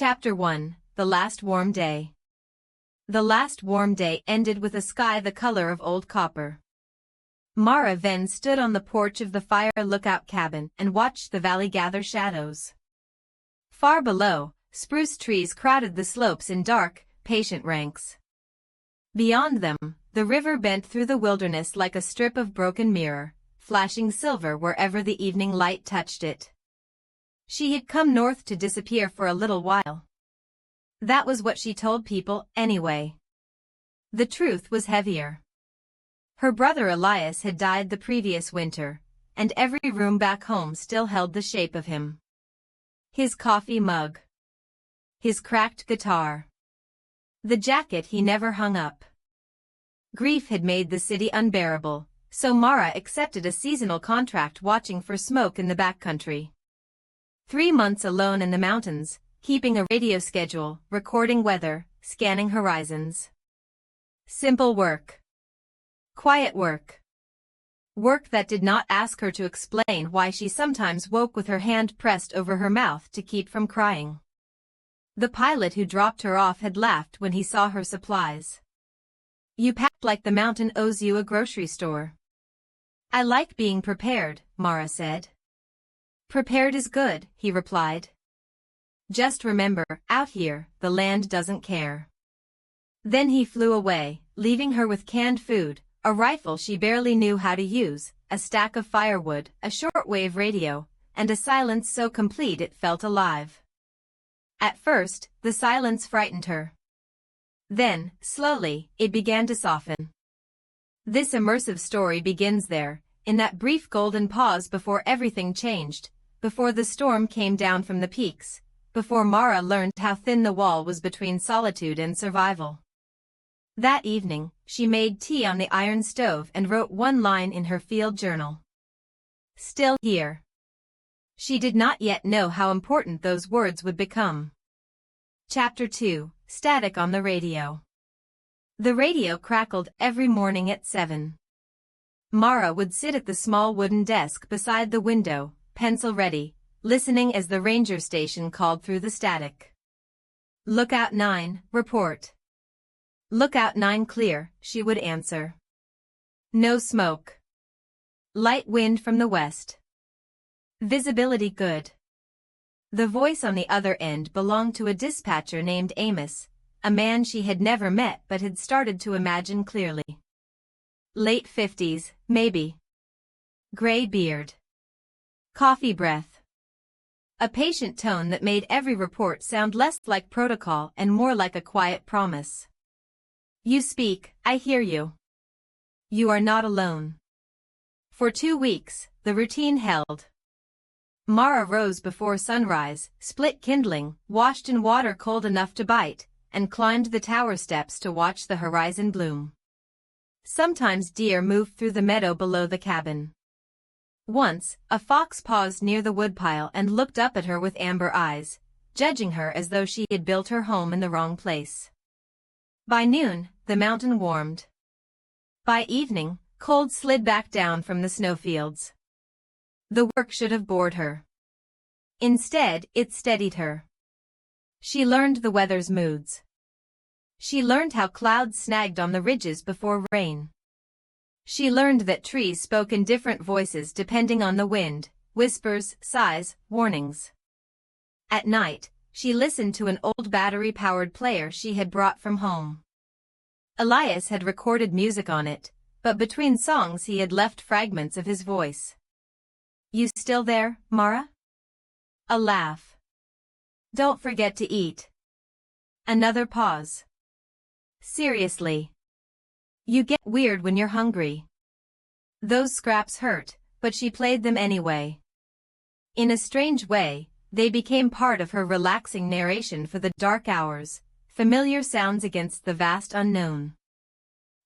Chapter 1, The Last Warm Day. The last warm day ended with a sky the color of old copper. Mara then stood on the porch of the fire lookout cabin and watched the valley gather shadows. Far below, spruce trees crowded the slopes in dark, patient ranks. Beyond them, the river bent through the wilderness like a strip of broken mirror, flashing silver wherever the evening light touched it. She had come north to disappear for a little while. That was what she told people, anyway. The truth was heavier. Her brother Elias had died the previous winter, and every room back home still held the shape of him. His coffee mug. His cracked guitar. The jacket he never hung up. Grief had made the city unbearable, so Mara accepted a seasonal contract watching for smoke in the backcountry. 3 months alone in the mountains, keeping a radio schedule, recording weather, scanning horizons. Simple work. Quiet work. Work that did not ask her to explain why she sometimes woke with her hand pressed over her mouth to keep from crying. The pilot who dropped her off had laughed when he saw her supplies. "You packed like the mountain owes you a grocery store." "I like being prepared," Mara said. "Prepared is good," he replied. "Just remember, out here, the land doesn't care." Then he flew away, leaving her with canned food, a rifle she barely knew how to use, a stack of firewood, a shortwave radio, and a silence so complete it felt alive. At first, the silence frightened her. Then, slowly, it began to soften. This immersive story begins there, in that brief golden pause before everything changed, before the storm came down from the peaks, before Mara learned how thin the wall was between solitude and survival. That evening, she made tea on the iron stove and wrote one line in her field journal. "Still here." She did not yet know how important those words would become. Chapter 2, Static on the Radio. The radio crackled every morning at 7. Mara would sit at the small wooden desk beside the window, pencil ready, listening as the ranger station called through the static. "Lookout 9, report." "Lookout 9 clear," she would answer. "No smoke. Light wind from the west. Visibility good." The voice on the other end belonged to a dispatcher named Amos, a man she had never met but had started to imagine clearly. Late 50s, maybe. Gray beard. Coffee breath. A patient tone that made every report sound less like protocol and more like a quiet promise. "You speak, I hear you. You are not alone." For 2 weeks, the routine held. Mara rose before sunrise, split kindling, washed in water cold enough to bite, and climbed the tower steps to watch the horizon bloom. Sometimes deer moved through the meadow below the cabin. Once, a fox paused near the woodpile and looked up at her with amber eyes, judging her as though she had built her home in the wrong place. By noon, the mountain warmed. By evening, cold slid back down from the snowfields. The work should have bored her. Instead, it steadied her. She learned the weather's moods. She learned how clouds snagged on the ridges before rain. She learned that trees spoke in different voices depending on the wind, whispers, sighs, warnings. At night, she listened to an old battery-powered player she had brought from home. Elias had recorded music on it, but between songs he had left fragments of his voice. "You still there, Mara?" A laugh. "Don't forget to eat." Another pause. "Seriously. You get weird when you're hungry." Those scraps hurt, but she played them anyway. In a strange way, they became part of her relaxing narration for the dark hours, familiar sounds against the vast unknown.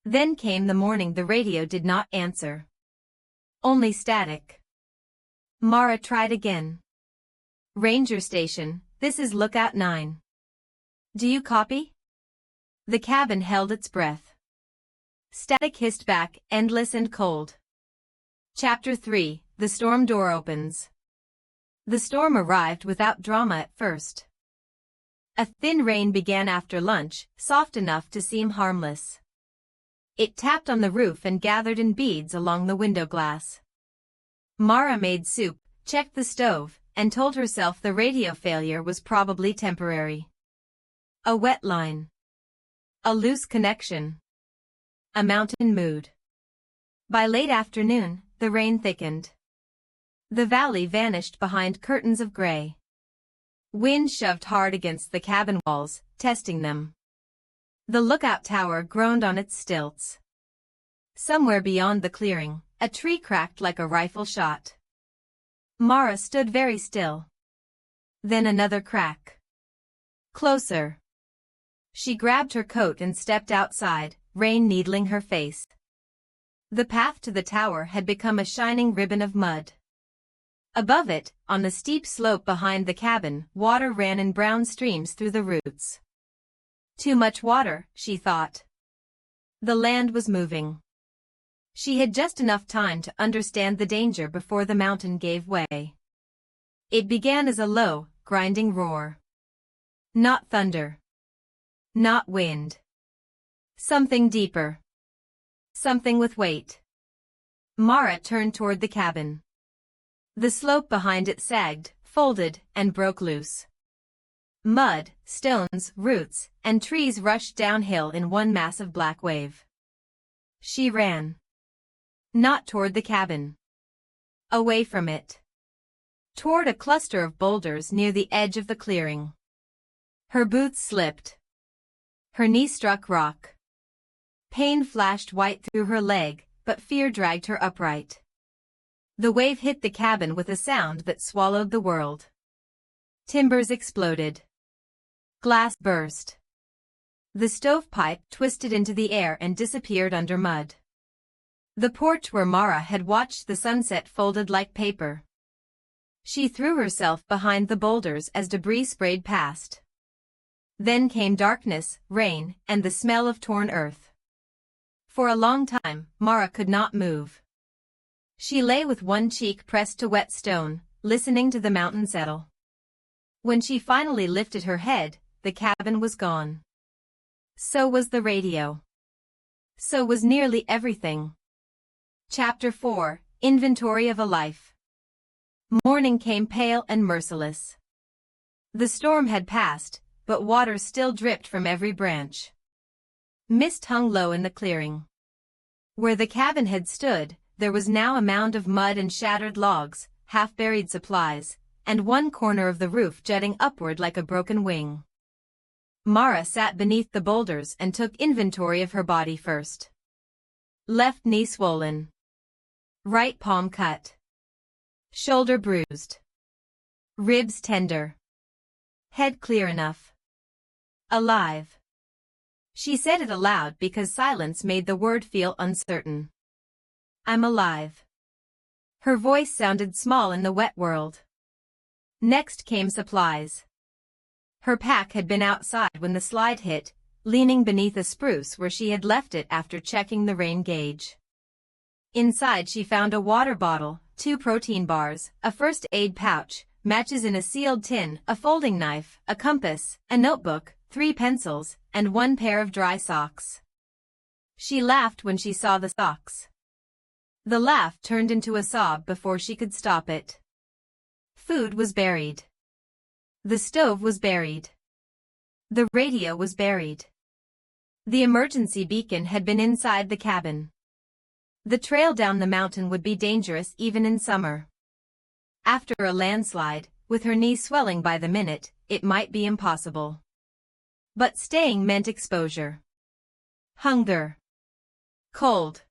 Then came the morning the radio did not answer. Only static. Mara tried again. "Ranger station, this is Lookout 9. Do you copy?" The cabin held its breath. Static hissed back, endless and cold. Chapter 3, The Storm Door Opens. The storm arrived without drama at first. A thin rain began after lunch, soft enough to seem harmless. It tapped on the roof and gathered in beads along the window glass. Mara made soup, checked the stove, and told herself the radio failure was probably temporary. A wet line. A loose connection. A mountain mood. By late afternoon, the rain thickened. The valley vanished behind curtains of gray. Wind shoved hard against the cabin walls, testing them. The lookout tower groaned on its stilts. Somewhere beyond the clearing, a tree cracked like a rifle shot. Mara stood very still. Then another crack. Closer. She grabbed her coat and stepped outside, rain needling her face. The path to the tower had become a shining ribbon of mud. Above it, on the steep slope behind the cabin, water ran in brown streams through the roots. Too much water, she thought. The land was moving. She had just enough time to understand the danger before the mountain gave way. It began as a low, grinding roar. Not thunder. Not wind. Something deeper. Something with weight. Mara turned toward the cabin. The slope behind it sagged, folded, and broke loose. Mud, stones, roots, and trees rushed downhill in one massive black wave. She ran. Not toward the cabin. Away from it. Toward a cluster of boulders near the edge of the clearing. Her boots slipped. Her knee struck rock. Pain flashed white through her leg, but fear dragged her upright. The wave hit the cabin with a sound that swallowed the world. Timbers exploded. Glass burst. The stovepipe twisted into the air and disappeared under mud. The porch where Mara had watched the sunset folded like paper. She threw herself behind the boulders as debris sprayed past. Then came darkness, rain, and the smell of torn earth. For a long time, Mara could not move. She lay with one cheek pressed to wet stone, listening to the mountain settle. When she finally lifted her head, the cabin was gone. So was the radio. So was nearly everything. Chapter 4, Inventory of a Life. Morning came pale and merciless. The storm had passed, but water still dripped from every branch. Mist hung low in the clearing. Where the cabin had stood, there was now a mound of mud and shattered logs, half-buried supplies, and one corner of the roof jutting upward like a broken wing. Mara sat beneath the boulders and took inventory of her body first. Left knee swollen. Right palm cut. Shoulder bruised. Ribs tender. Head clear enough. Alive. She said it aloud because silence made the word feel uncertain. I'm alive. Her voice sounded small in the wet world. Next came supplies. Her pack had been outside when the slide hit, leaning beneath a spruce where she had left it after checking the rain gauge. Inside she found a water bottle, 2 protein bars, a first aid pouch, matches in a sealed tin, a folding knife, a compass, a notebook, 3 pencils, and 1 pair of dry socks. She laughed when she saw the socks. The laugh turned into a sob before she could stop it. Food was buried. The stove was buried. The radio was buried. The emergency beacon had been inside the cabin. The trail down the mountain would be dangerous even in summer. After a landslide, with her knee swelling by the minute, it might be impossible. But staying meant exposure. Hunger. Cold.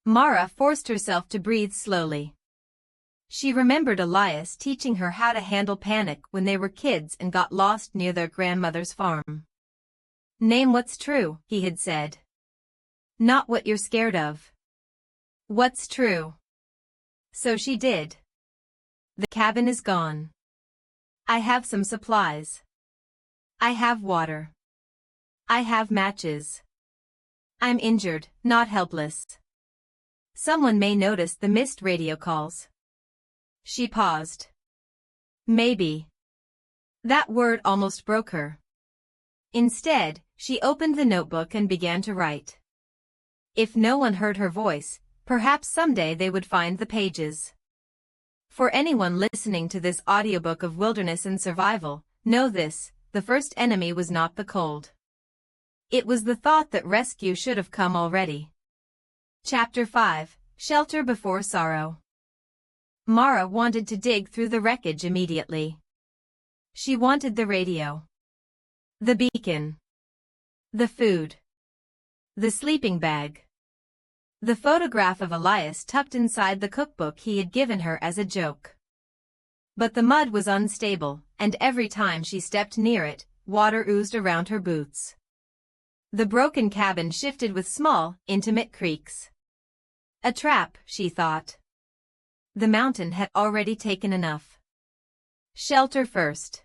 Mara forced herself to breathe slowly. She remembered Elias teaching her how to handle panic when they were kids and got lost near their grandmother's farm. Name what's true, he had said. Not what you're scared of. What's true. So she did. The cabin is gone. I have some supplies. I have water. I have matches. I'm injured, not helpless. Someone may notice the missed radio calls. She paused. Maybe. That word almost broke her. Instead, she opened the notebook and began to write. If no one heard her voice, perhaps someday they would find the pages. For anyone listening to this audiobook of wilderness and survival, know this: the first enemy was not the cold. It was the thought that rescue should have come already. Chapter 5: Shelter Before Sorrow. Mara wanted to dig through the wreckage immediately. She wanted the radio, the beacon, the food, the sleeping bag, the photograph of Elias tucked inside the cookbook he had given her as a joke. But the mud was unstable, and every time she stepped near it, water oozed around her boots. The broken cabin shifted with small, intimate creaks. A trap, she thought. The mountain had already taken enough. Shelter first.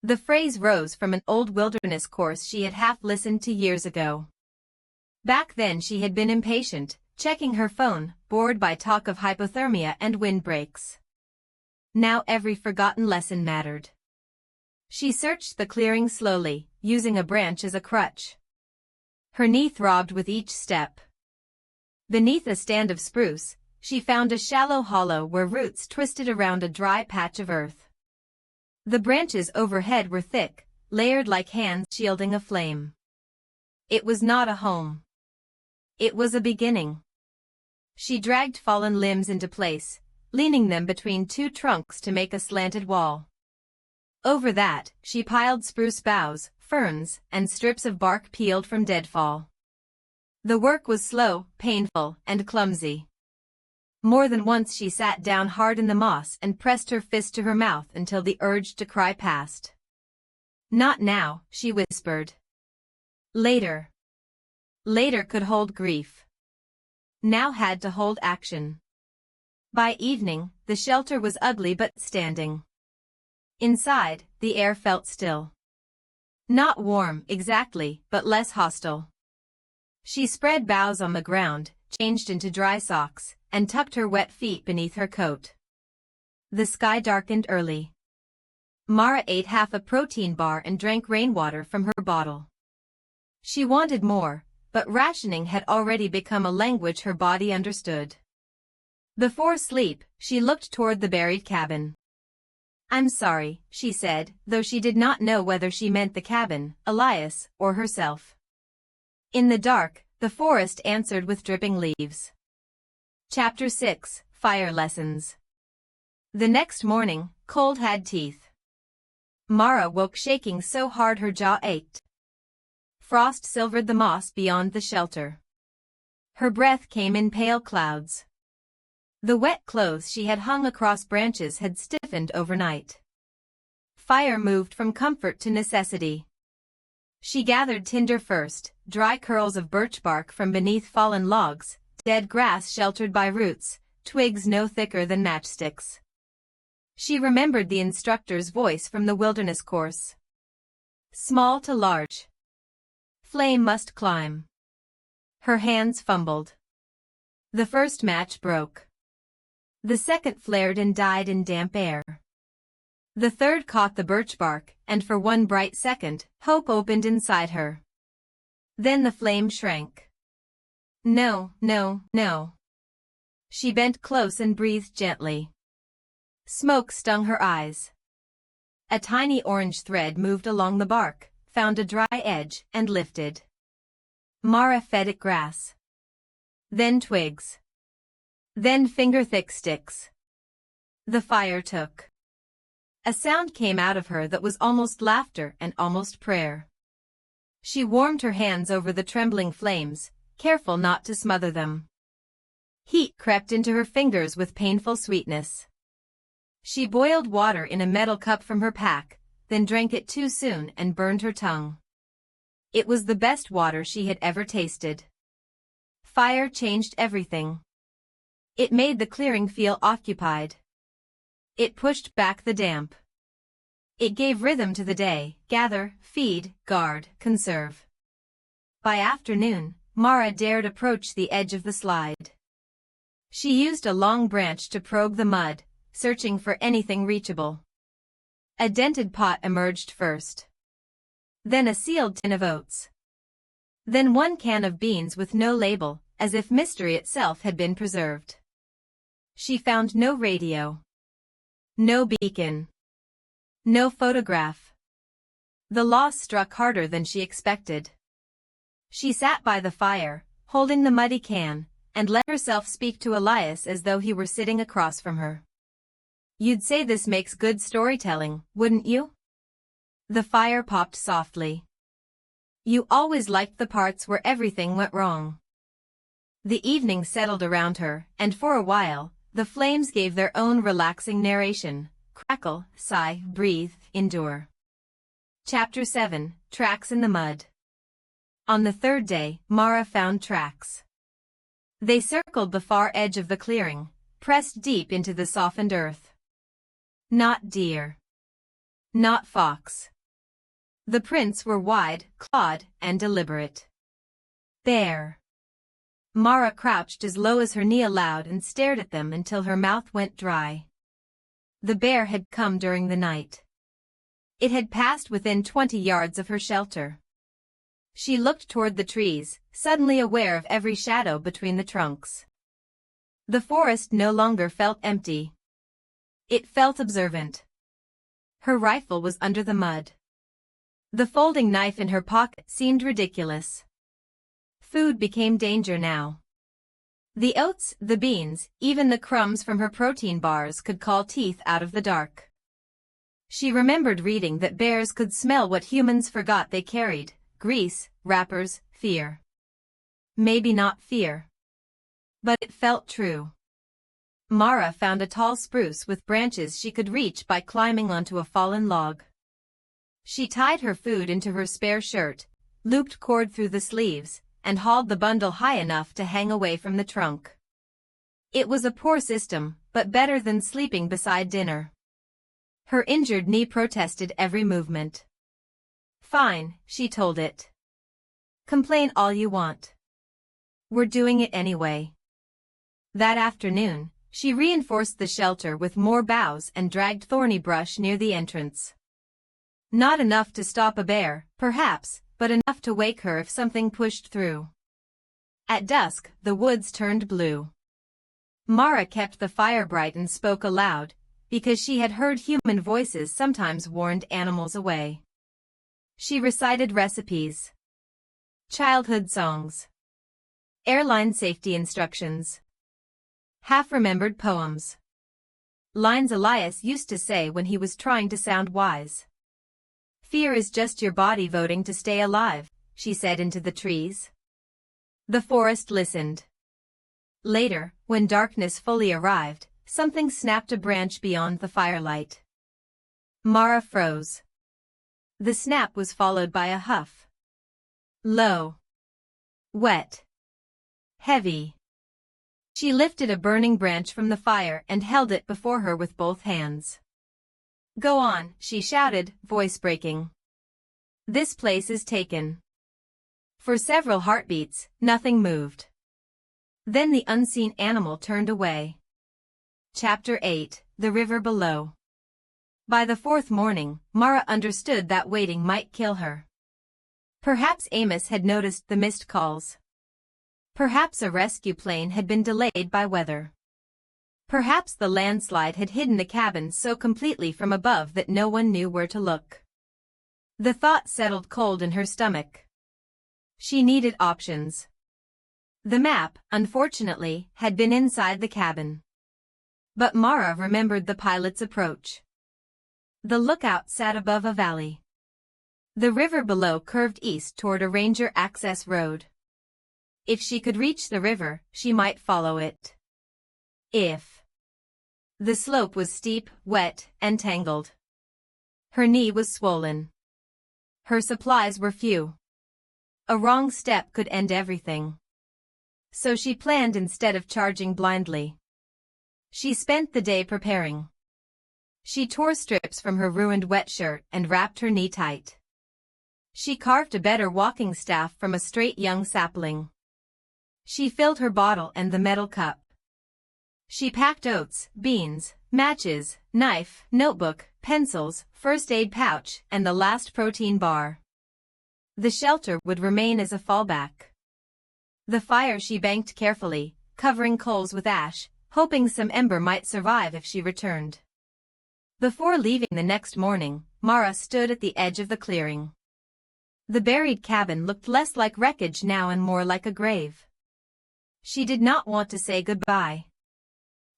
The phrase rose from an old wilderness course she had half listened to years ago. Back then she had been impatient, checking her phone, bored by talk of hypothermia and windbreaks. Now every forgotten lesson mattered. She searched the clearing slowly, using a branch as a crutch. Her knee throbbed with each step. Beneath a stand of spruce, she found a shallow hollow where roots twisted around a dry patch of earth. The branches overhead were thick, layered like hands shielding a flame. It was not a home. It was a beginning. She dragged fallen limbs into place, leaning them between two trunks to make a slanted wall. Over that, she piled spruce boughs, ferns, and strips of bark peeled from deadfall. The work was slow, painful, and clumsy. More than once she sat down hard in the moss and pressed her fist to her mouth until the urge to cry passed. Not now, she whispered. Later. Later could hold grief. Now had to hold action. By evening, the shelter was ugly but standing. Inside, the air felt still. Not warm, exactly, but less hostile. She spread boughs on the ground, changed into dry socks, and tucked her wet feet beneath her coat. The sky darkened early. Mara ate half a protein bar and drank rainwater from her bottle. She wanted more, but rationing had already become a language her body understood. Before sleep, she looked toward the buried cabin. "I'm sorry," she said, though she did not know whether she meant the cabin, Elias, or herself. In the dark, the forest answered with dripping leaves. Chapter 6: Fire Lessons. The next morning, cold had teeth. Mara woke shaking so hard her jaw ached. Frost silvered the moss beyond the shelter. Her breath came in pale clouds. The wet clothes she had hung across branches had stiffened overnight. Fire moved from comfort to necessity. She gathered tinder first, dry curls of birch bark from beneath fallen logs, dead grass sheltered by roots, twigs no thicker than matchsticks. She remembered the instructor's voice from the wilderness course. Small to large. Flame must climb. Her hands fumbled. The first match broke. The second flared and died in damp air. The third caught the birch bark, and for one bright second, hope opened inside her. Then the flame shrank. No, no, no. She bent close and breathed gently. Smoke stung her eyes. A tiny orange thread moved along the bark, found a dry edge, and lifted. Mara fed it grass. Then twigs. Then finger-thick sticks. The fire took. A sound came out of her that was almost laughter and almost prayer. She warmed her hands over the trembling flames, careful not to smother them. Heat crept into her fingers with painful sweetness. She boiled water in a metal cup from her pack, then drank it too soon and burned her tongue. It was the best water she had ever tasted. Fire changed everything. It made the clearing feel occupied. It pushed back the damp. It gave rhythm to the day: gather, feed, guard, conserve. By afternoon, Mara dared approach the edge of the slide. She used a long branch to probe the mud, searching for anything reachable. A dented pot emerged first. Then a sealed tin of oats. Then one can of beans with no label, as if mystery itself had been preserved. She found no radio. No beacon. No photograph. The loss struck harder than she expected. She sat by the fire, holding the muddy can, and let herself speak to Elias as though he were sitting across from her. "You'd say this makes good storytelling, wouldn't you?" The fire popped softly. "You always liked the parts where everything went wrong." The evening settled around her, and for a while, the flames gave their own relaxing narration: crackle, sigh, breathe, endure. Chapter 7, Tracks in the Mud. On the third day, Mara found tracks. They circled the far edge of the clearing, pressed deep into the softened earth. Not deer. Not fox. The prints were wide, clawed, and deliberate. Bear. Mara crouched as low as her knee allowed and stared at them until her mouth went dry. The bear had come during the night. It had passed within 20 yards of her shelter. She looked toward the trees, suddenly aware of every shadow between the trunks. The forest no longer felt empty. It felt observant. Her rifle was under the mud. The folding knife in her pocket seemed ridiculous. Food became danger now. The oats, the beans, even the crumbs from her protein bars could call teeth out of the dark. She remembered reading that bears could smell what humans forgot they carried: grease, wrappers, fear. Maybe not fear. But it felt true. Mara found a tall spruce with branches she could reach by climbing onto a fallen log. She tied her food into her spare shirt, looped cord through the sleeves, and hauled the bundle high enough to hang away from the trunk. It was a poor system, but better than sleeping beside dinner. Her injured knee protested every movement. "Fine," she told it. "Complain all you want. We're doing it anyway." That afternoon, she reinforced the shelter with more boughs and dragged thorny brush near the entrance. Not enough to stop a bear, perhaps, but enough to wake her if something pushed through. At dusk, the woods turned blue. Mara kept the fire bright and spoke aloud, because she had heard human voices sometimes warned animals away. She recited recipes, childhood songs, airline safety instructions, half-remembered poems. Lines Elias used to say when he was trying to sound wise. "Fear is just your body voting to stay alive," she said into the trees. The forest listened. Later, when darkness fully arrived, something snapped a branch beyond the firelight. Mara froze. The snap was followed by a huff. Low. Wet. Heavy. She lifted a burning branch from the fire and held it before her with both hands. "Go on," she shouted, voice breaking. "This place is taken." For several heartbeats, nothing moved. Then the unseen animal turned away. Chapter 8, The River Below. By the fourth morning, Mara understood that waiting might kill her. Perhaps Amos had noticed the missed calls. Perhaps a rescue plane had been delayed by weather. Perhaps the landslide had hidden the cabin so completely from above that no one knew where to look. The thought settled cold in her stomach. She needed options. The map, unfortunately, had been inside the cabin. But Mara remembered the pilot's approach. The lookout sat above a valley. The river below curved east toward a ranger access road. If she could reach the river, she might follow it. If. The slope was steep, wet, and tangled. Her knee was swollen. Her supplies were few. A wrong step could end everything. So she planned instead of charging blindly. She spent the day preparing. She tore strips from her ruined wet shirt and wrapped her knee tight. She carved a better walking staff from a straight young sapling. She filled her bottle and the metal cup. She packed oats, beans, matches, knife, notebook, pencils, first aid pouch, and the last protein bar. The shelter would remain as a fallback. The fire she banked carefully, covering coals with ash, hoping some ember might survive if she returned. Before leaving the next morning, Mara stood at the edge of the clearing. The buried cabin looked less like wreckage now and more like a grave. She did not want to say goodbye.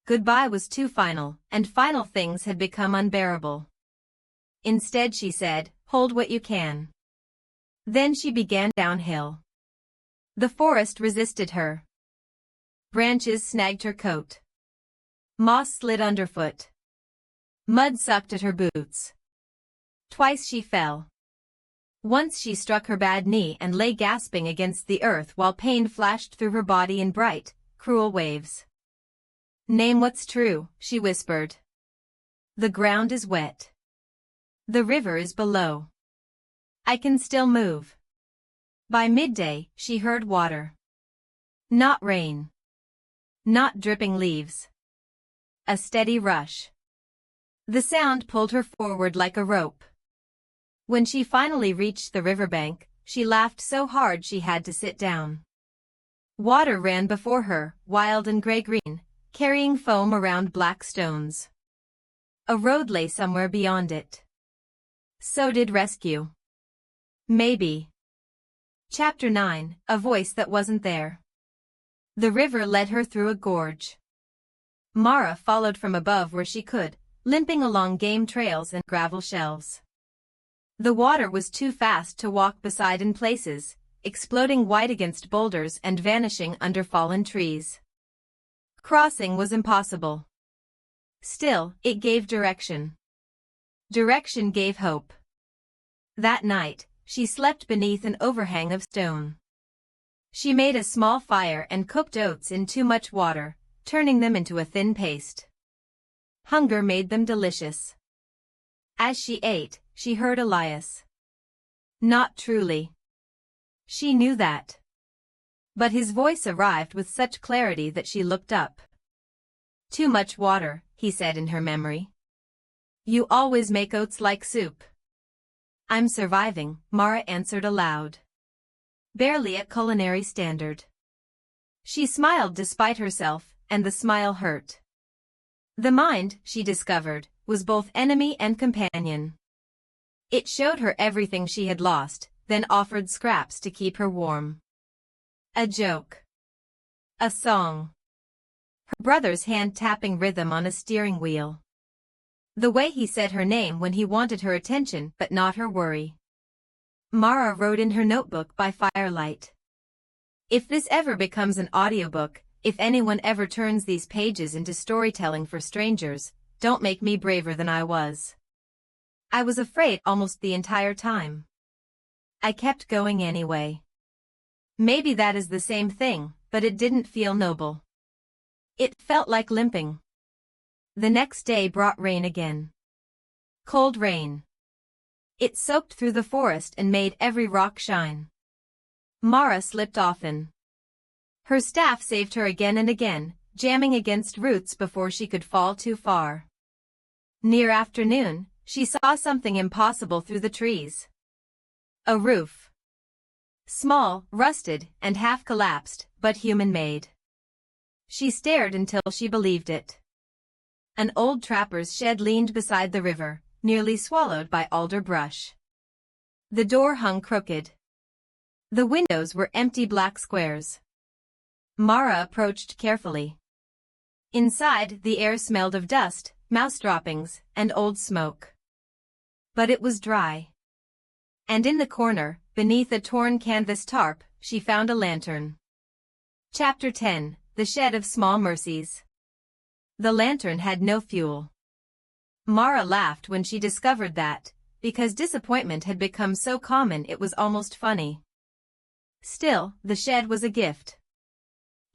Goodbye was too final, and final things had become unbearable. Instead she said, "Hold what you can." Then she began downhill. The forest resisted her. Branches snagged her coat. Moss slid underfoot. Mud sucked at her boots. Twice she fell. Once she struck her bad knee and lay gasping against the earth while pain flashed through her body in bright, cruel waves. "Name what's true," she whispered. "The ground is wet. The river is below. I can still move." By midday, she heard water. Not rain. Not dripping leaves. A steady rush. The sound pulled her forward like a rope. When she finally reached the riverbank, she laughed so hard she had to sit down. Water ran before her, wild and gray-green, carrying foam around black stones. A road lay somewhere beyond it. So did rescue. Maybe. Chapter 9, A Voice That Wasn't There. The river led her through a gorge. Mara followed from above where she could, limping along game trails and gravel shelves. The water was too fast to walk beside in places, exploding white against boulders and vanishing under fallen trees. Crossing was impossible. Still, it gave direction. Direction gave hope. That night, she slept beneath an overhang of stone. She made a small fire and cooked oats in too much water, turning them into a thin paste. Hunger made them delicious. As she ate, she heard Elias. Not truly. She knew that. But his voice arrived with such clarity that she looked up. "Too much water," he said in her memory. "You always make oats like soup." "I'm surviving," Mara answered aloud. Barely at culinary standard. She smiled despite herself, and the smile hurt. The mind, she discovered, was both enemy and companion. It showed her everything she had lost, then offered scraps to keep her warm. A joke. A song. Her brother's hand-tapping rhythm on a steering wheel. The way he said her name when he wanted her attention but not her worry. Mara wrote in her notebook by firelight. If this ever becomes an audiobook, if anyone ever turns these pages into storytelling for strangers, don't make me braver than I was. I was afraid almost the entire time. I kept going anyway. Maybe that is the same thing, but it didn't feel noble. It felt like limping. The next day brought rain again. Cold rain. It soaked through the forest and made every rock shine. Mara slipped often. Her staff saved her again and again, jamming against roots before she could fall too far. Near afternoon, she saw something impossible through the trees. A roof. Small, rusted, and half-collapsed, but human-made. She stared until she believed it. An old trapper's shed leaned beside the river, nearly swallowed by alder brush. The door hung crooked. The windows were empty black squares. Mara approached carefully. Inside, the air smelled of dust, mouse droppings, and old smoke. But it was dry. And in the corner, beneath a torn canvas tarp, she found a lantern. Chapter 10, The Shed of Small Mercies. The lantern had no fuel. Mara laughed when she discovered that, because disappointment had become so common it was almost funny. Still, the shed was a gift.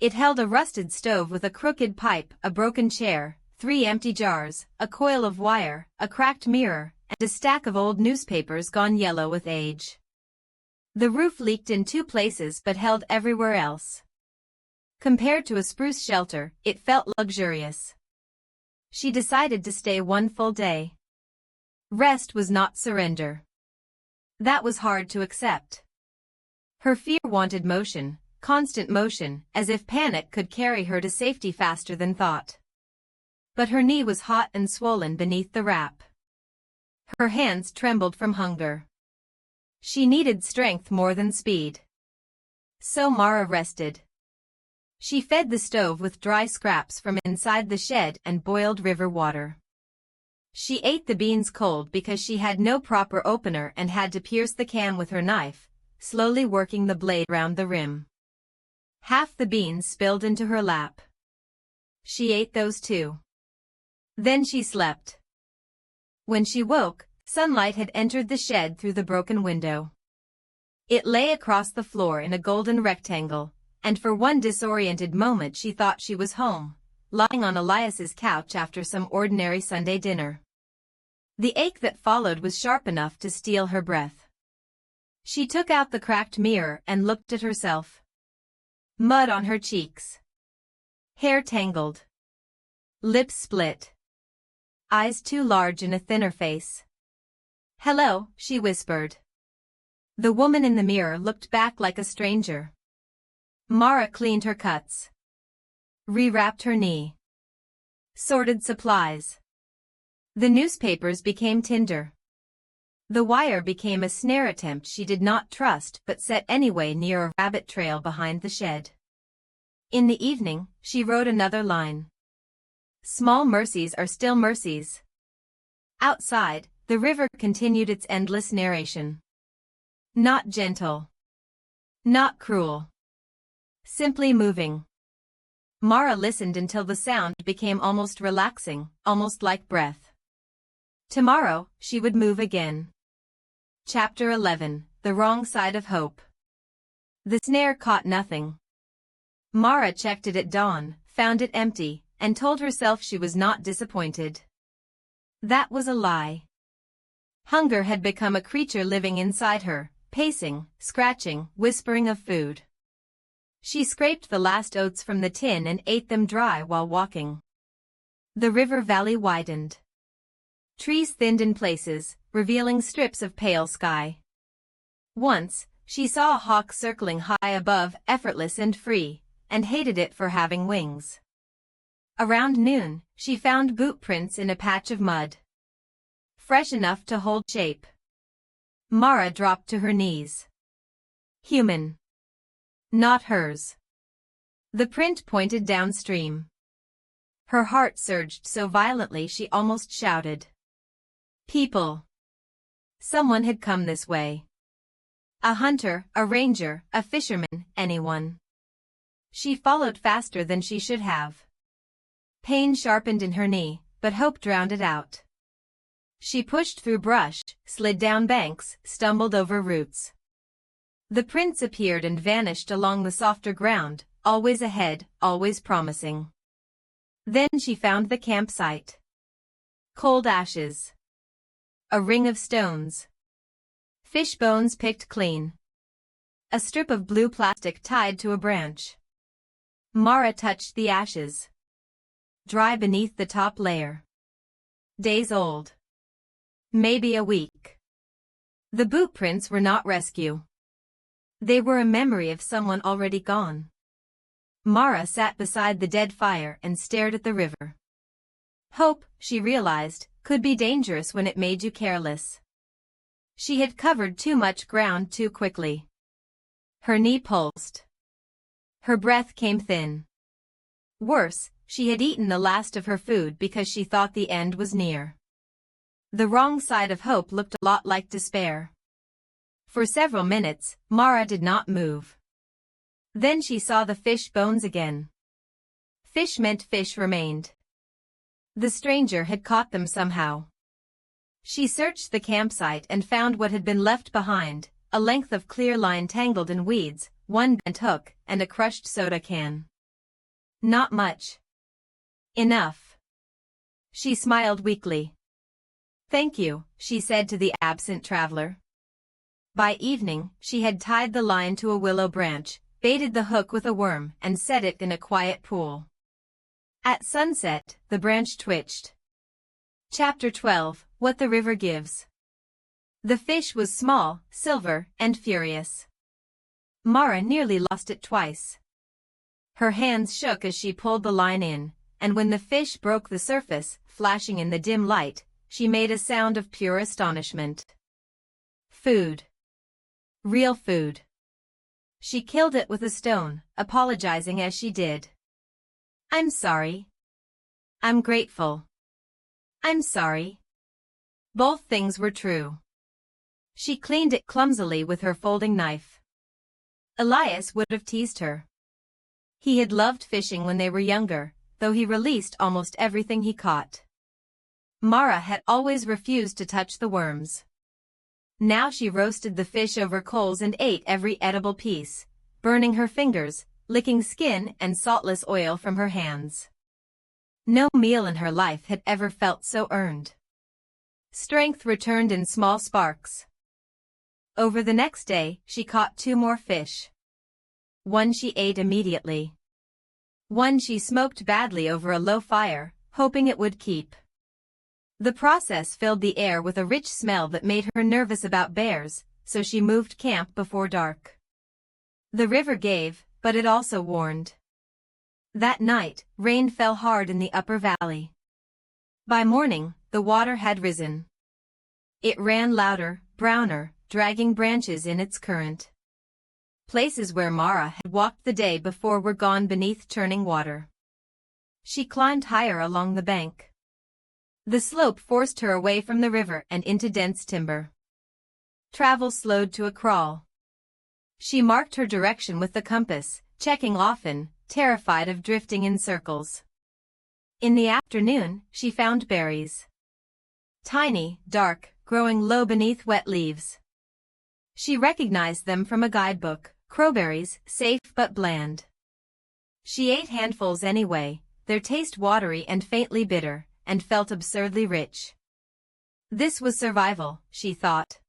It held a rusted stove with a crooked pipe, a broken chair, 3 empty jars, a coil of wire, a cracked mirror, and a stack of old newspapers gone yellow with age. The roof leaked in 2 places but held everywhere else. Compared to a spruce shelter, it felt luxurious. She decided to stay one full day. Rest was not surrender. That was hard to accept. Her fear wanted motion, constant motion, as if panic could carry her to safety faster than thought. But her knee was hot and swollen beneath the wrap. Her hands trembled from hunger. She needed strength more than speed. So Mara rested. She fed the stove with dry scraps from inside the shed and boiled river water. She ate the beans cold because she had no proper opener and had to pierce the can with her knife, slowly working the blade round the rim. Half the beans spilled into her lap. She ate those too. Then she slept. When she woke, sunlight had entered the shed through the broken window. It lay across the floor in a golden rectangle, and for one disoriented moment she thought she was home, lying on Elias's couch after some ordinary Sunday dinner. The ache that followed was sharp enough to steal her breath. She took out the cracked mirror and looked at herself. Mud on her cheeks. Hair tangled. Lips split. Eyes too large in a thinner face. "Hello," she whispered. The woman in the mirror looked back like a stranger. Mara cleaned her cuts. Rewrapped her knee. Sorted supplies. The newspapers became tinder. The wire became a snare attempt she did not trust but set anyway near a rabbit trail behind the shed. In the evening, she wrote another line. Small mercies are still mercies. Outside, the river continued its endless narration. Not gentle. Not cruel. Simply moving. Mara listened until the sound became almost relaxing, almost like breath. Tomorrow, she would move again. Chapter 11, The Wrong Side of Hope. The snare caught nothing. Mara checked it at dawn, found it empty, and told herself she was not disappointed. That was a lie. Hunger had become a creature living inside her, pacing, scratching, whispering of food. She scraped the last oats from the tin and ate them dry while walking. The river valley widened. Trees thinned in places, revealing strips of pale sky. Once, she saw a hawk circling high above, effortless and free, and hated it for having wings. Around noon, she found boot prints in a patch of mud. Fresh enough to hold shape. Mara dropped to her knees. Human. Not hers. The print pointed downstream. Her heart surged so violently she almost shouted. People. Someone had come this way. A hunter, a ranger, a fisherman, anyone. She followed faster than she should have. Pain sharpened in her knee, but hope drowned it out. She pushed through brush, slid down banks, stumbled over roots. The prints appeared and vanished along the softer ground, always ahead, always promising. Then she found the campsite. Cold ashes. A ring of stones. Fish bones picked clean. A strip of blue plastic tied to a branch. Mara touched the ashes. Dry beneath the top layer. Days old. Maybe a week. The boot prints were not rescue. They were a memory of someone already gone. Mara sat beside the dead fire and stared at the river. Hope, she realized, could be dangerous when it made you careless. She had covered too much ground too quickly. Her knee pulsed. Her breath came thin. Worse, she had eaten the last of her food because she thought the end was near. The wrong side of hope looked a lot like despair. For several minutes, Mara did not move. Then she saw the fish bones again. Fish meant fish remained. The stranger had caught them somehow. She searched the campsite and found what had been left behind, a length of clear line tangled in weeds, one bent hook, and a crushed soda can. Not much. Enough. She smiled weakly. Thank you, she said to the absent traveler. By evening, she had tied the line to a willow branch, baited the hook with a worm, and set it in a quiet pool. At sunset, the branch twitched. Chapter 12, what the river gives. The fish was small, silver, and furious. Mara nearly lost it twice. Her hands shook as she pulled the line in, and when the fish broke the surface, flashing in the dim light, she made a sound of pure astonishment. Food. Real food. She killed it with a stone, apologizing as she did. I'm sorry. I'm grateful. I'm sorry. Both things were true. She cleaned it clumsily with her folding knife. Elias would have teased her. He had loved fishing when they were younger, though he released almost everything he caught. Mara had always refused to touch the worms. Now she roasted the fish over coals and ate every edible piece, burning her fingers, licking skin and saltless oil from her hands. No meal in her life had ever felt so earned. Strength returned in small sparks. Over the next day, she caught 2 more fish. One she ate immediately. One she smoked badly over a low fire, hoping it would keep. The process filled the air with a rich smell that made her nervous about bears, so she moved camp before dark. The river gave, but it also warned. That night, rain fell hard in the upper valley. By morning, the water had risen. It ran louder, browner, dragging branches in its current. Places where Mara had walked the day before were gone beneath churning water. She climbed higher along the bank. The slope forced her away from the river and into dense timber. Travel slowed to a crawl. She marked her direction with the compass, checking often, terrified of drifting in circles. In the afternoon, she found berries. Tiny, dark, growing low beneath wet leaves. She recognized them from a guidebook, crowberries, safe but bland. She ate handfuls anyway, their taste watery and faintly bitter, and felt absurdly rich. This was survival, she thought.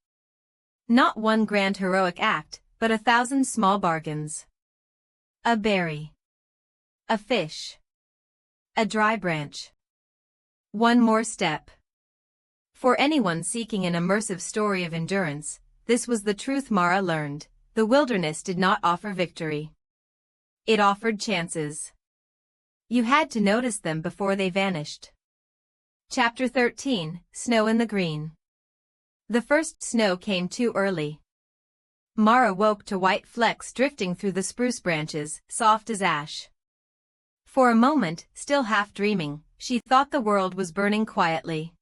Not one grand heroic act, but 1,000 small bargains. A berry. A fish. A dry branch. One more step. For anyone seeking an immersive story of endurance, this was the truth Mara learned. The wilderness did not offer victory. It offered chances. You had to notice them before they vanished. Chapter 13, Snow in the Green. The first snow came too early. Mara woke to white flecks drifting through the spruce branches, soft as ash. For a moment, still half dreaming, she thought the world was burning quietly.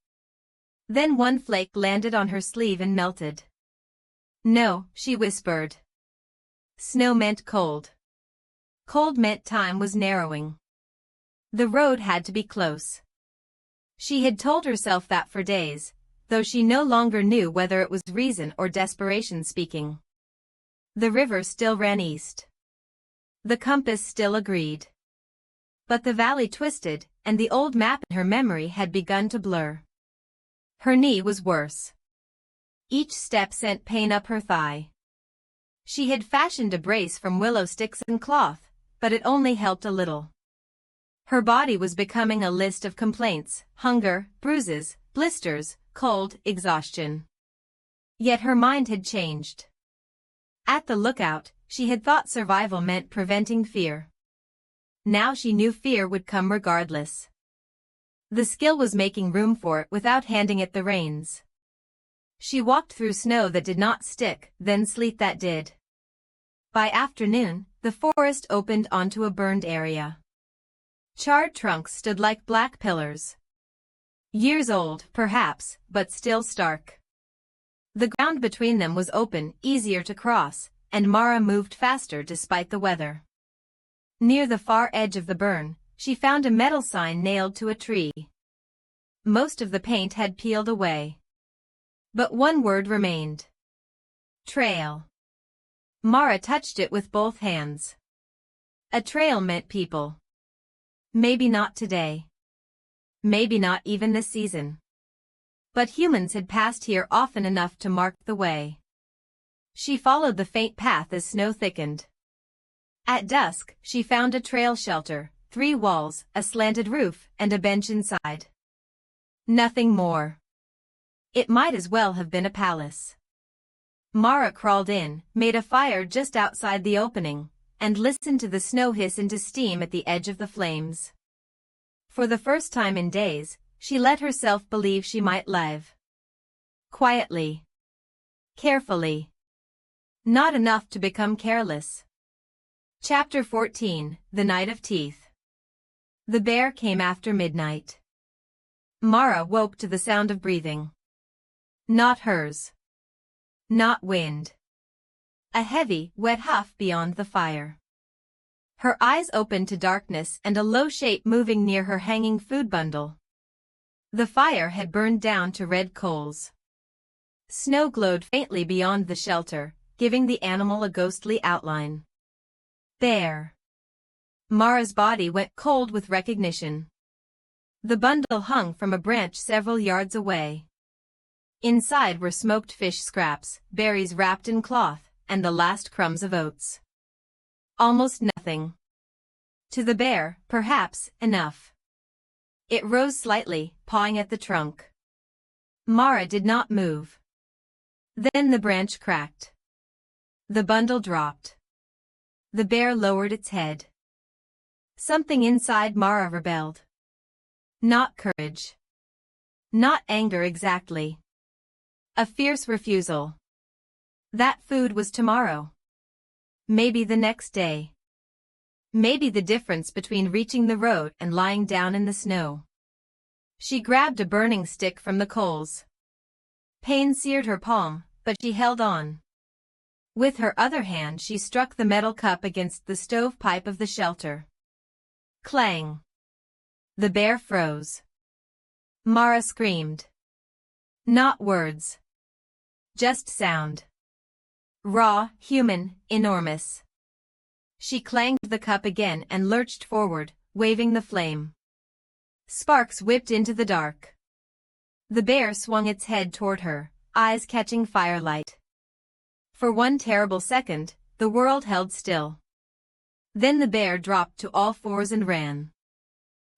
Then one flake landed on her sleeve and melted. No, she whispered. Snow meant cold. Cold meant time was narrowing. The road had to be close. She had told herself that for days, though she no longer knew whether it was reason or desperation speaking. The river still ran east. The compass still agreed. But the valley twisted, and the old map in her memory had begun to blur. Her knee was worse. Each step sent pain up her thigh. She had fashioned a brace from willow sticks and cloth, but it only helped a little. Her body was becoming a list of complaints: hunger, bruises, blisters, cold, exhaustion. Yet her mind had changed. At the lookout, she had thought survival meant preventing fear. Now she knew fear would come regardless. The skill was making room for it without handing it the reins. She walked through snow that did not stick, then sleet that did. By afternoon, the forest opened onto a burned area. Charred trunks stood like black pillars. Years old, perhaps, but still stark. The ground between them was open, easier to cross, and Mara moved faster despite the weather. Near the far edge of the burn, she found a metal sign nailed to a tree. Most of the paint had peeled away. But one word remained. Trail. Mara touched it with both hands. A trail meant people. Maybe not today. Maybe not even this season. But humans had passed here often enough to mark the way. She followed the faint path as snow thickened. At dusk, she found a trail shelter, 3 walls, a slanted roof, and a bench inside. Nothing more. It might as well have been a palace. Mara crawled in, made a fire just outside the opening, and listened to the snow hiss into steam at the edge of the flames. For the first time in days, she let herself believe she might live. Quietly. Carefully. Not enough to become careless. Chapter 14, The Night of Teeth. The bear came after midnight. Mara woke to the sound of breathing. Not hers. Not wind. A heavy, wet huff beyond the fire. Her eyes opened to darkness and a low shape moving near her hanging food bundle. The fire had burned down to red coals. Snow glowed faintly beyond the shelter, giving the animal a ghostly outline. Bear. Mara's body went cold with recognition. The bundle hung from a branch several yards away. Inside were smoked fish scraps, berries wrapped in cloth, and the last crumbs of oats. Almost nothing. To the bear, perhaps, enough. It rose slightly, pawing at the trunk. Mara did not move. Then the branch cracked. The bundle dropped. The bear lowered its head. Something inside Mara rebelled. Not courage. Not anger exactly. A fierce refusal. That food was tomorrow. Maybe the next day. Maybe the difference between reaching the road and lying down in the snow. She grabbed a burning stick from the coals. Pain seared her palm, but she held on. With her other hand she struck the metal cup against the stovepipe of the shelter. Clang. The bear froze. Mara screamed. Not words. Just sound. Raw, human, enormous. She clanged the cup again and lurched forward, waving the flame. Sparks whipped into the dark. The bear swung its head toward her, eyes catching firelight. For one terrible second, the world held still. Then the bear dropped to all fours and ran.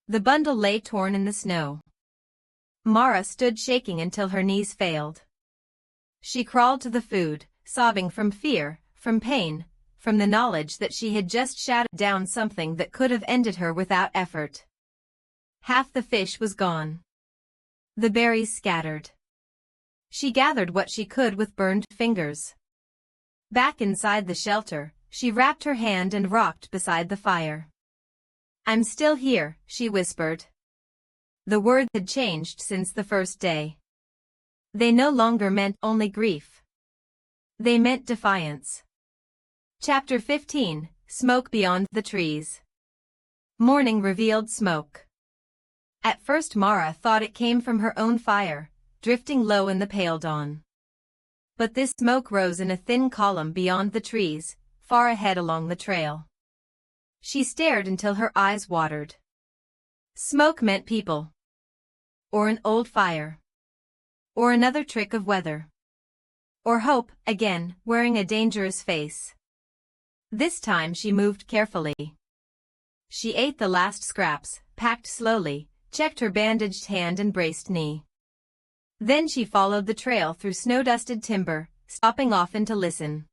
The bundle lay torn in the snow. Mara stood shaking until her knees failed. She crawled to the food, sobbing from fear, from pain, from the knowledge that she had just shouted down something that could have ended her without effort. Half the fish was gone. The berries scattered. She gathered what she could with burned fingers. Back inside the shelter, she wrapped her hand and rocked beside the fire. I'm still here, she whispered. The words had changed since the first day. They no longer meant only grief. They meant defiance. Chapter 15, Smoke Beyond the Trees. Morning revealed smoke. At first Mara thought it came from her own fire, drifting low in the pale dawn. But this smoke rose in a thin column beyond the trees, far ahead along the trail. She stared until her eyes watered. Smoke meant people. Or an old fire. Or another trick of weather. Or hope, again, wearing a dangerous face. This time she moved carefully. She ate the last scraps, packed slowly, checked her bandaged hand and braced knee. Then she followed the trail through snow-dusted timber, stopping often to listen.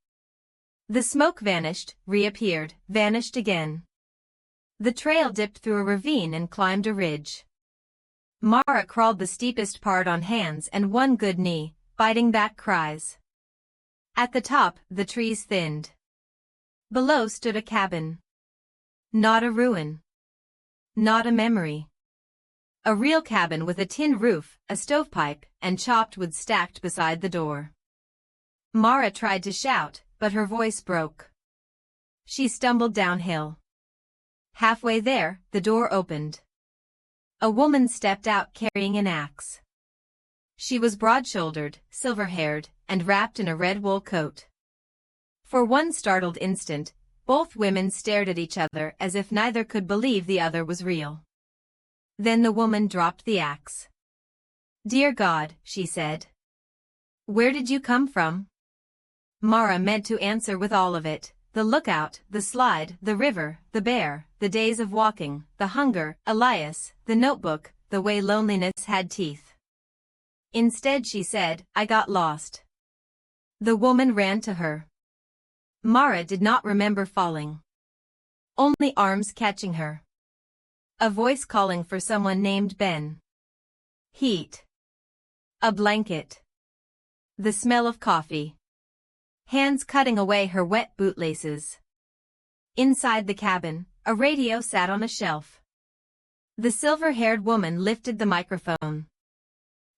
The smoke vanished, reappeared, vanished again. The trail dipped through a ravine and climbed a ridge. Mara crawled the steepest part on hands and one good knee, biting back cries. At the top, the trees thinned. Below stood a cabin. Not a ruin. Not a memory. A real cabin with a tin roof, a stovepipe, and chopped wood stacked beside the door. Mara tried to shout, but her voice broke. She stumbled downhill. Halfway there, the door opened. A woman stepped out carrying an axe. She was broad-shouldered, silver-haired, and wrapped in a red wool coat. For one startled instant, both women stared at each other as if neither could believe the other was real. Then the woman dropped the axe. "Dear God," she said. "Where did you come from?" Mara meant to answer with all of it: the lookout, the slide, the river, the bear, the days of walking, the hunger, Elias, the notebook, the way loneliness had teeth. Instead she said, "I got lost." The woman ran to her. Mara did not remember falling. Only arms catching her. A voice calling for someone named Ben. Heat. A blanket. The smell of coffee. Hands cutting away her wet bootlaces. Inside the cabin, a radio sat on a shelf. The silver-haired woman lifted the microphone.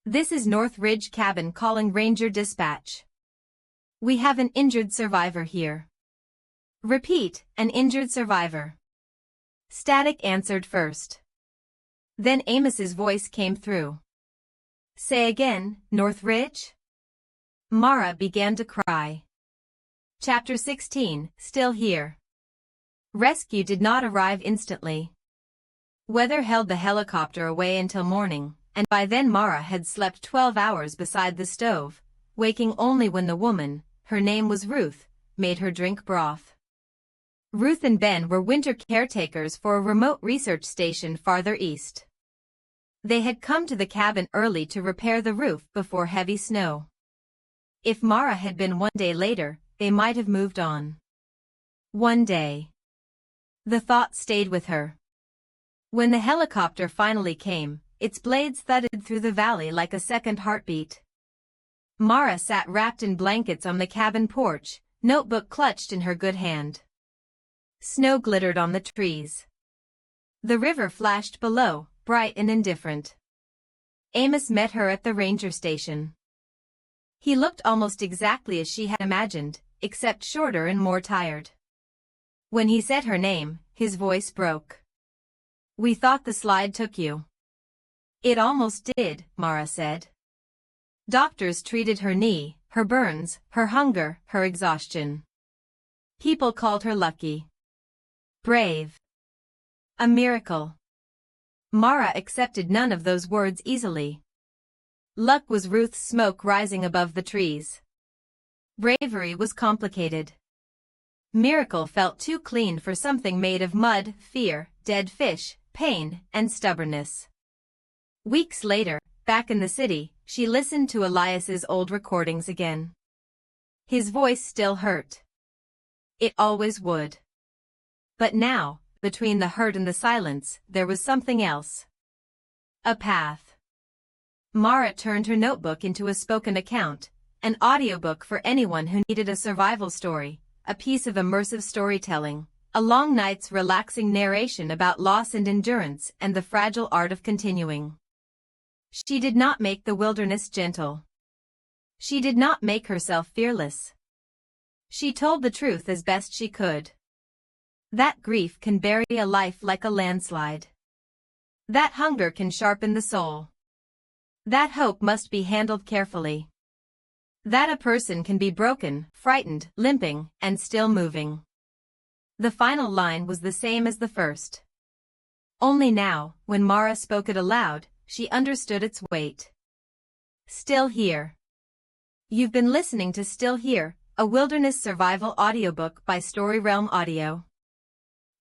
"This is North Ridge Cabin calling Ranger Dispatch. We have an injured survivor here." "Repeat, an injured survivor." Static answered first. Then Amos's voice came through. "Say again, North Ridge?" Mara began to cry. Chapter 16, Still Here. Rescue did not arrive instantly. Weather held the helicopter away until morning, and by then Mara had slept 12 hours beside the stove, waking only when the woman, her name was Ruth, made her drink broth. Ruth and Ben were winter caretakers for a remote research station farther east. They had come to the cabin early to repair the roof before heavy snow. If Mara had been one day later, they might have moved on. One day. The thought stayed with her. When the helicopter finally came, its blades thudded through the valley like a second heartbeat. Mara sat wrapped in blankets on the cabin porch, notebook clutched in her good hand. Snow glittered on the trees. The river flashed below, bright and indifferent. Amos met her at the ranger station. He looked almost exactly as she had imagined, except shorter and more tired. When he said her name, his voice broke. "We thought the slide took you." "It almost did," Mara said. Doctors treated her knee, her burns, her hunger, her exhaustion. People called her lucky. Brave. A miracle. Mara accepted none of those words easily. Luck was Ruth's smoke rising above the trees. Bravery was complicated. Miracle felt too clean for something made of mud, fear, dead fish, pain, and stubbornness. Weeks later, back in the city, she listened to Elias's old recordings again. His voice still hurt. It always would. But now, between the hurt and the silence, there was something else. A path. Mara turned her notebook into a spoken account, an audiobook for anyone who needed a survival story, a piece of immersive storytelling, a long night's relaxing narration about loss and endurance and the fragile art of continuing. She did not make the wilderness gentle. She did not make herself fearless. She told the truth as best she could. That grief can bury a life like a landslide. That hunger can sharpen the soul. That hope must be handled carefully. That a person can be broken, frightened, limping, and still moving. The final line was the same as the first. Only now, when Mara spoke it aloud, she understood its weight. Still Here. You've been listening to Still Here, a wilderness survival audiobook by StoryRealm Audio.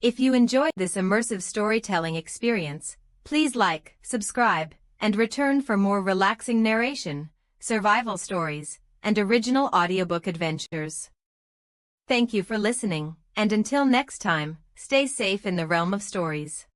If you enjoyed this immersive storytelling experience, please like, subscribe, and return for more relaxing narration, survival stories, and original audiobook adventures. Thank you for listening, and until next time, stay safe in the realm of stories.